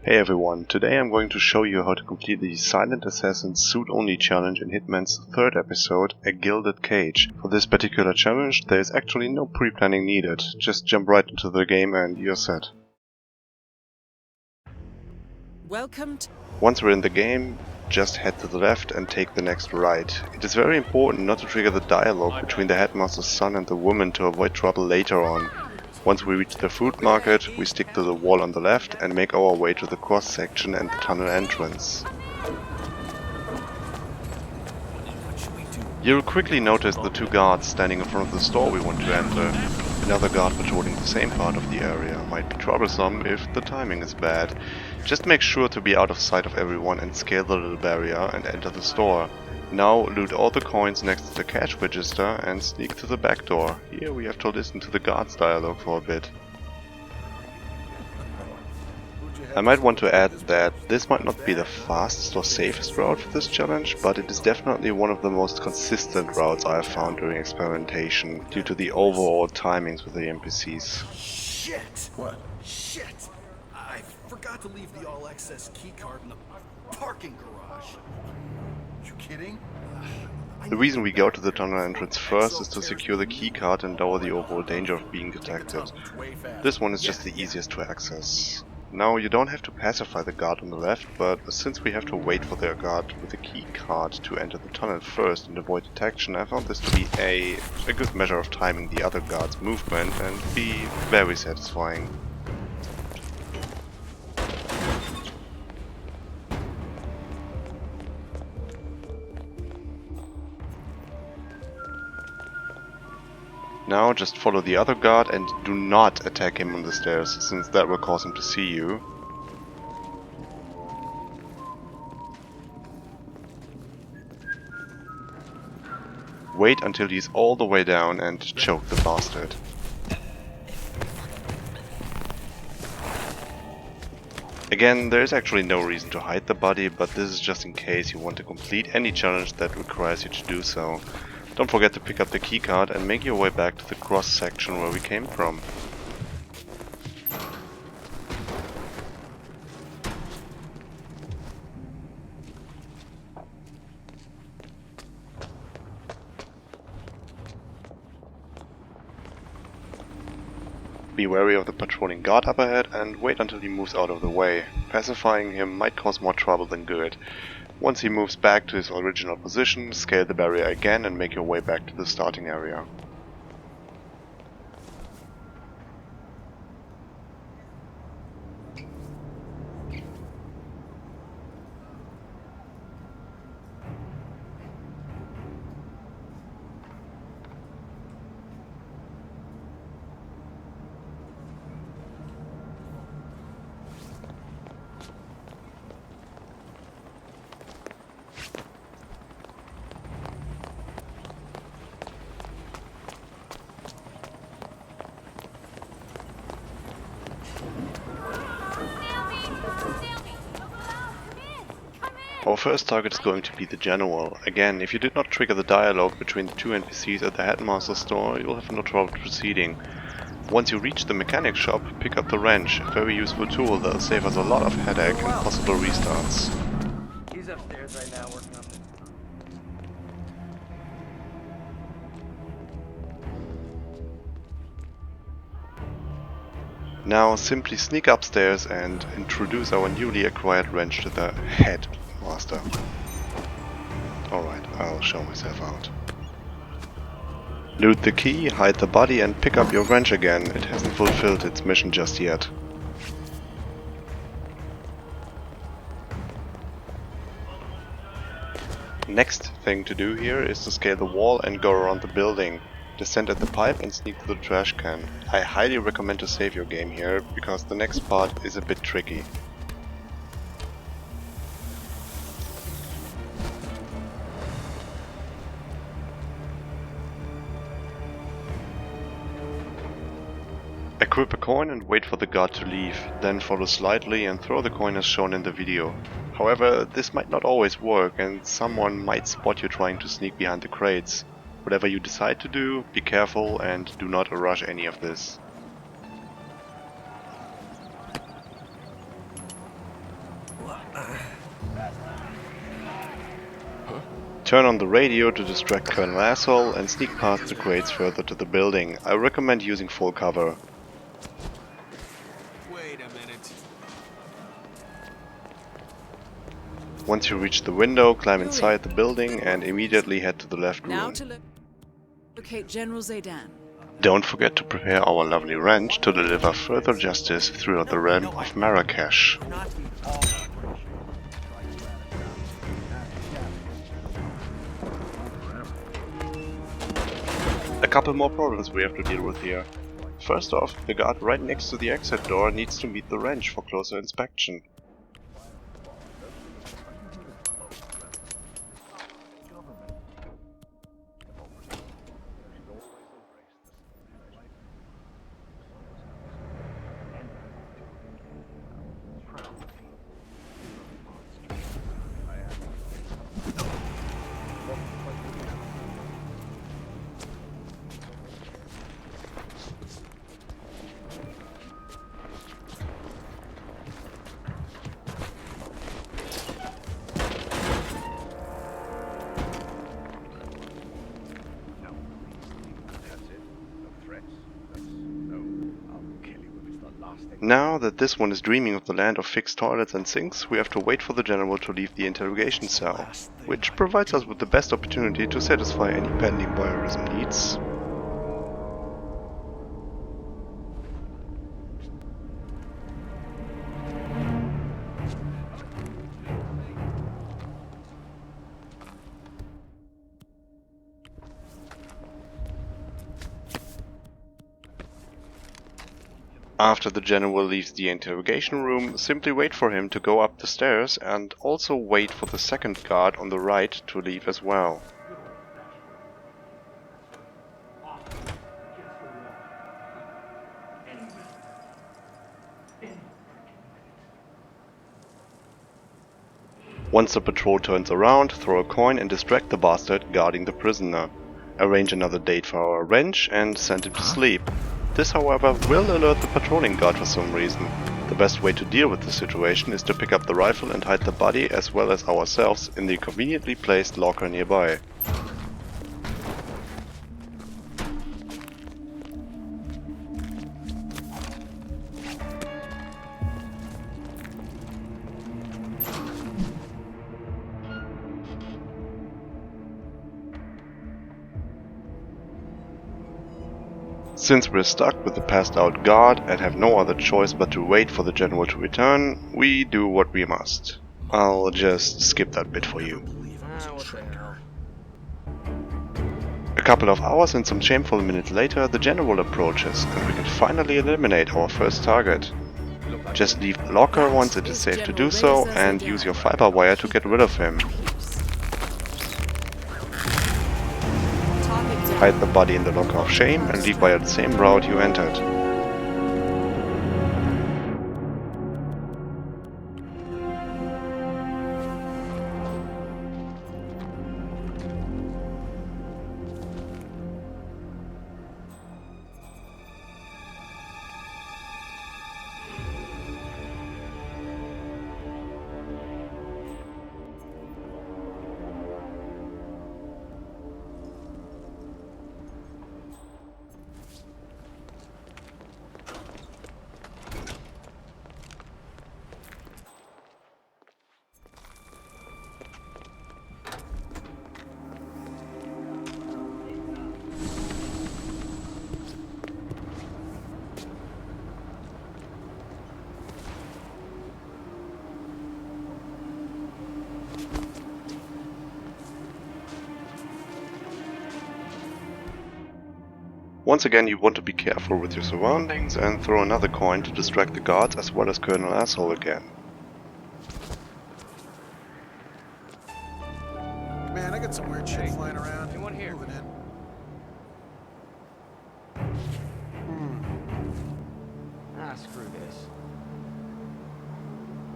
Hey everyone, today I'm going to show you how to complete the Silent Assassin Suit Only challenge in Hitman's third episode, A Gilded Cage. For this particular challenge there is actually no pre-planning needed, just jump right into the game and you're set. Once we're in the game, just head to the left and take the next right. It is very important not to trigger the dialogue between the headmaster's son and the woman to avoid trouble later on. Once we reach the fruit market, we stick to the wall on the left and make our way to the cross section and the tunnel entrance. You'll quickly notice the two guards standing in front of the store we want to enter. Another guard patrolling the same part of the area might be troublesome if the timing is bad. Just make sure to be out of sight of everyone and scale the little barrier and enter the store. Now loot all the coins next to the cash register and sneak to the back door. Here we have to listen to the guards' dialogue for a bit. I might want to add that this might not be the fastest or safest route for this challenge, but it is definitely one of the most consistent routes I have found during experimentation, due to the overall timings with the NPCs. Shit! What? Shit! I forgot to leave the all-access keycard in the parking garage. You kidding? The reason we go to the tunnel entrance first is to secure the keycard and lower the overall danger of being detected. This one is just the easiest to access. Now, you don't have to pacify the guard on the left, but since we have to wait for their guard with the key card to enter the tunnel first and avoid detection, I found this to be A good measure of timing the other guard's movement, and B, very satisfying. Now just follow the other guard and do not attack him on the stairs, since that will cause him to see you. Wait until he's all the way down and choke the bastard. Again, there is actually no reason to hide the body, but this is just in case you want to complete any challenge that requires you to do so. Don't forget to pick up the keycard and make your way back to the cross section where we came from. Be wary of the patrolling guard up ahead and wait until he moves out of the way. Pacifying him might cause more trouble than good. Once he moves back to his original position, scale the barrier again and make your way back to the starting area. Our first target is going to be the General. Again, if you did not trigger the dialogue between the two NPCs at the headmaster's store, you'll have no trouble proceeding. Once you reach the mechanic shop, pick up the wrench, a very useful tool that'll save us a lot of headache and possible restarts. He's upstairs right now working on it. Now simply sneak upstairs and introduce our newly acquired wrench to the headmaster. Alright, I'll show myself out. Loot the key, hide the body and pick up your wrench again. It hasn't fulfilled its mission just yet. Next thing to do here is to scale the wall and go around the building. Descend at the pipe and sneak to the trash can. I highly recommend to save your game here, because the next part is a bit tricky. Equip a coin and wait for the guard to leave, then follow slightly and throw the coin as shown in the video. However, this might not always work and someone might spot you trying to sneak behind the crates. Whatever you decide to do, be careful and do not rush any of this. Turn on the radio to distract Colonel Asshole and sneak past the crates further to the building. I recommend using full cover. Wait a minute. Once you reach the window, climb inside the building and immediately head to the left Now room. to locate General Zaydan. Don't forget to prepare our lovely wrench to deliver further justice throughout the realm of Marrakesh. A couple more problems we have to deal with here. First off, the guard right next to the exit door needs to meet the wrench for closer inspection. Now that this one is dreaming of the land of fixed toilets and sinks, we have to wait for the general to leave the interrogation cell, which provides us with the best opportunity to satisfy any pending voyeurism needs. After the general leaves the interrogation room, simply wait for him to go up the stairs and also wait for the second guard on the right to leave as well. Once the patrol turns around, throw a coin and distract the bastard guarding the prisoner. Arrange another date for our wrench and send him to sleep. This, however, will alert the patrolling guard for some reason. The best way to deal with the situation is to pick up the rifle and hide the body as well as ourselves in the conveniently placed locker nearby. Since we're stuck with the passed out guard and have no other choice but to wait for the general to return, we do what we must. I'll just skip that bit for you. What the hell? A couple of hours and some shameful minutes later, the general approaches and we can finally eliminate our first target. Just leave the locker once it is safe to do so and use your fiber wire to get rid of him. Hide the body in the locker of shame and leave via the same route you entered. Once again, you want to be careful with your surroundings and throw another coin to distract the guards as well as Colonel Asshole again. Man, I got some weird shit flying around. Anyone here? Moving in. Screw this.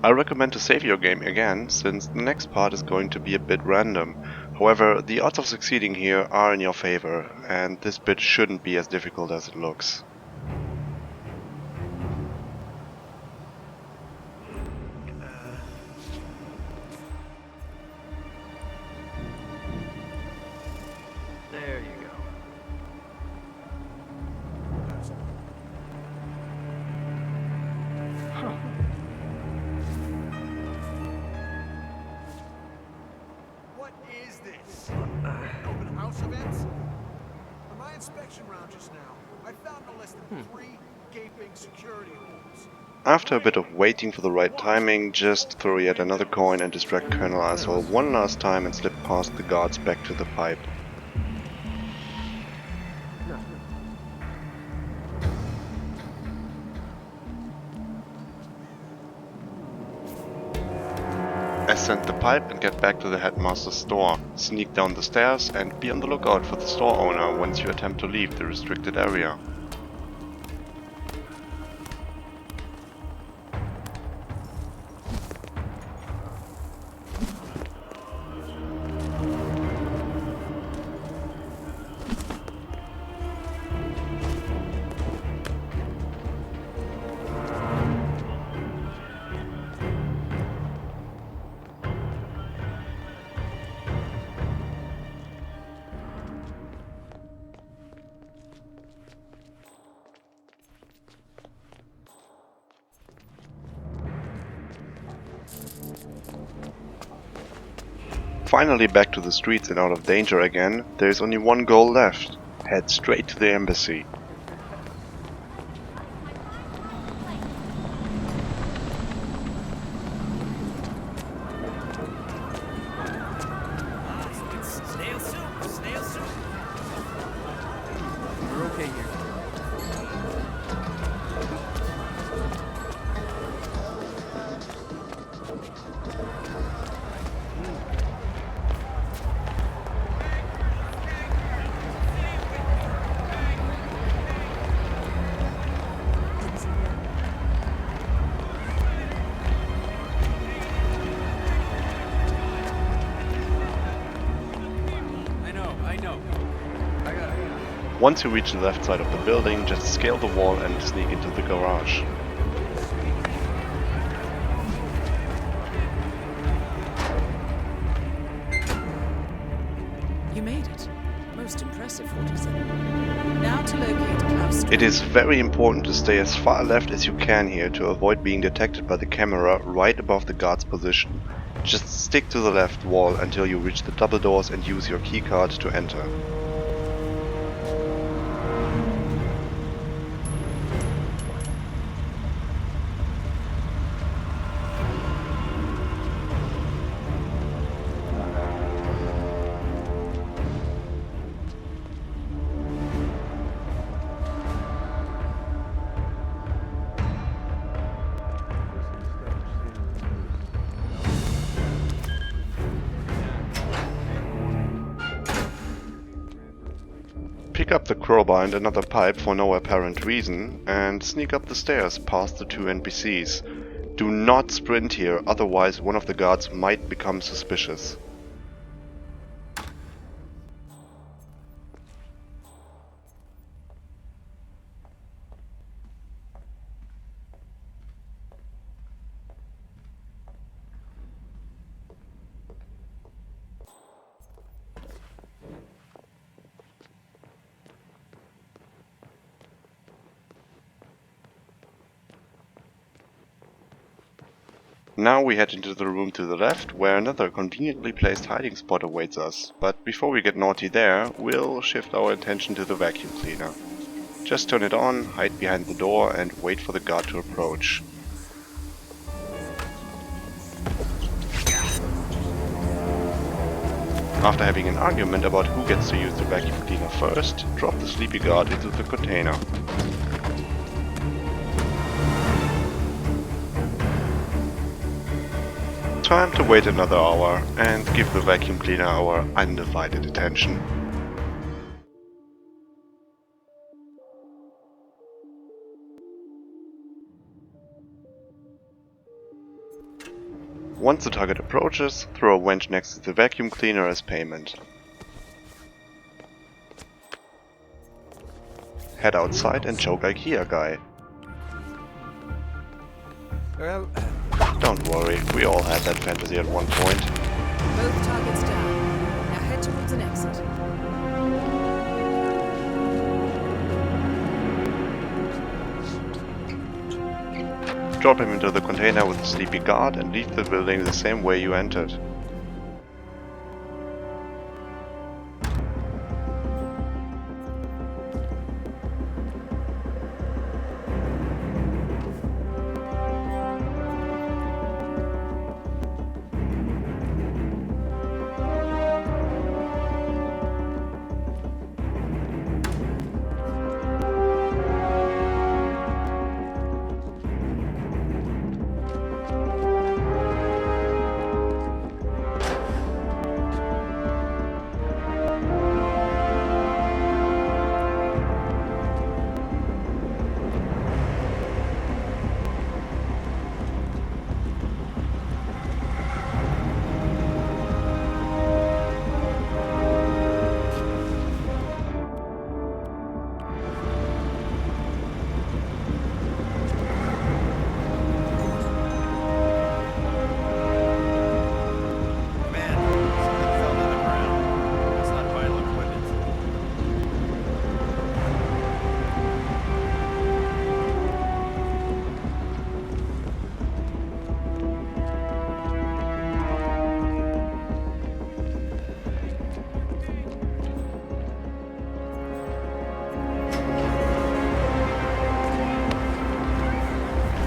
I recommend to save your game again, since the next part is going to be a bit random. However, the odds of succeeding here are in your favor, and this bit shouldn't be as difficult as it looks. searching around just now, I found no less than 3 gaping security holes. After a bit of waiting for the right timing, just throw yet another coin and distract Colonel Asshole one last time and slip past the guards back to the pipe. Ascend the pipe and get back to the headmaster's store. Sneak down the stairs and be on the lookout for the store owner once you attempt to leave the restricted area. Finally back to the streets and out of danger again, there is only one goal left. Head straight to the embassy. Snail soup! Snail soup! We're okay here. I know. I got it. Once you reach the left side of the building, just scale the wall and sneak into the garage. You made it. Most impressive, 47. Now to locate Klaus Street. It is very important to stay as far left as you can here to avoid being detected by the camera right above the guard's position. Just stick to the left wall until you reach the double doors and use your keycard to enter. Pick up the crowbar and another pipe for no apparent reason, and sneak up the stairs past the 2 NPCs. Do not sprint here, otherwise one of the guards might become suspicious. Now we head into the room to the left, where another conveniently placed hiding spot awaits us. But before we get naughty there, we'll shift our attention to the vacuum cleaner. Just turn it on, hide behind the door, and wait for the guard to approach. After having an argument about who gets to use the vacuum cleaner first, drop the sleepy guard into the container. Time to wait another hour and give the vacuum cleaner our undivided attention. Once the target approaches, throw a wrench next to the vacuum cleaner as payment. Head outside and choke IKEA guy. Well, Don't worry, we all had that fantasy at one point. Both targets down. Now head towards an exit. Drop him into the container with the sleepy guard and leave the building the same way you entered.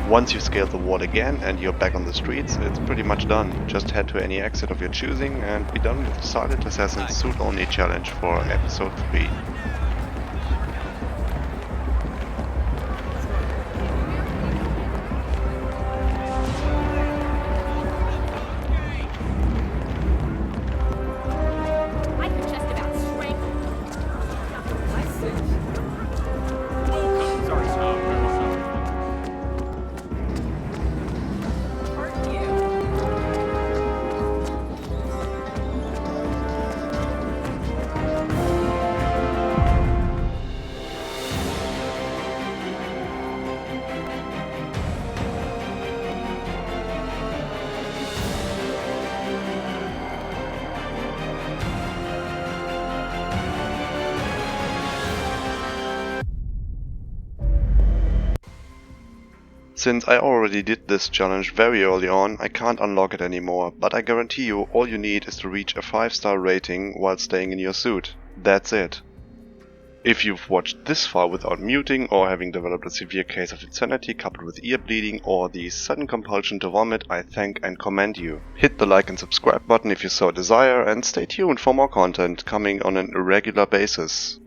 Once you've scaled the wall again and you're back on the streets, it's pretty much done. Just head to any exit of your choosing and be done with the Silent Assassin Suit Only challenge for episode 3. Since I already did this challenge very early on, I can't unlock it anymore, but I guarantee you all you need is to reach a 5-star rating while staying in your suit. That's it. If you've watched this far without muting or having developed a severe case of insanity coupled with ear bleeding or the sudden compulsion to vomit, I thank and commend you. Hit the like and subscribe button if you so desire and stay tuned for more content coming on an irregular basis.